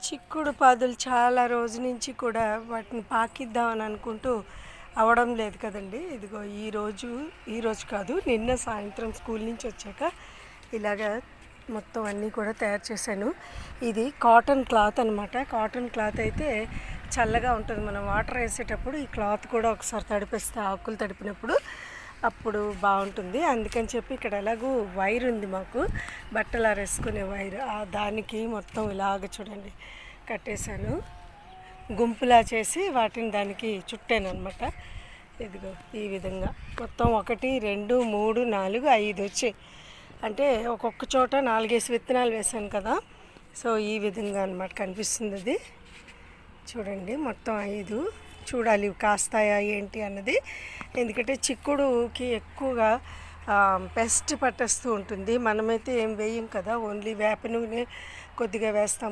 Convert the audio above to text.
చిక్కుడు పాదులు చాలా రోజు నుంచి కూడా వాటిని పాకిద్దామని అనుకుంటూ అవ్వడం లేదు కదండి. ఇదిగో ఈరోజు కాదు, నిన్న సాయంత్రం స్కూల్ నుంచి వచ్చాక ఇలాగా మొత్తం అన్నీ కూడా తయారు చేశాను. ఇది కాటన్ క్లాత్ అనమాట. కాటన్ క్లాత్ అయితే చల్లగా ఉంటుంది. మనం వాటర్ వేసేటప్పుడు ఈ క్లాత్ కూడా ఒకసారి తడిపేస్తే, ఆకులు తడిపినప్పుడు అప్పుడు బాగుంటుంది. అందుకని చెప్పి ఇక్కడ ఎలాగూ వైర్ ఉంది మాకు, బట్టలు ఆరేసుకునే వైర్, దానికి మొత్తం ఇలాగ చూడండి కట్టేశాను. గుంపులా చేసి వాటిని దానికి చుట్టాను అనమాట. ఇదిగో ఈ విధంగా మొత్తం 1 2 3 4 5 వచ్చాయి. అంటే ఒక్కొక్క చోట 4 విత్తనాలు వేసాను కదా. సో ఈ విధంగా అనమాట కనిపిస్తుంది. అది చూడండి, మొత్తం 5. చూడాలి కాస్తాయా ఏంటి అన్నది. ఎందుకంటే చిక్కుడుకి ఎక్కువగా పెస్ట్ పట్టేస్తూ ఉంటుంది. మనమైతే ఏం వేయం కదా, ఓన్లీ వేప నూనె కొద్దిగా వేస్తాం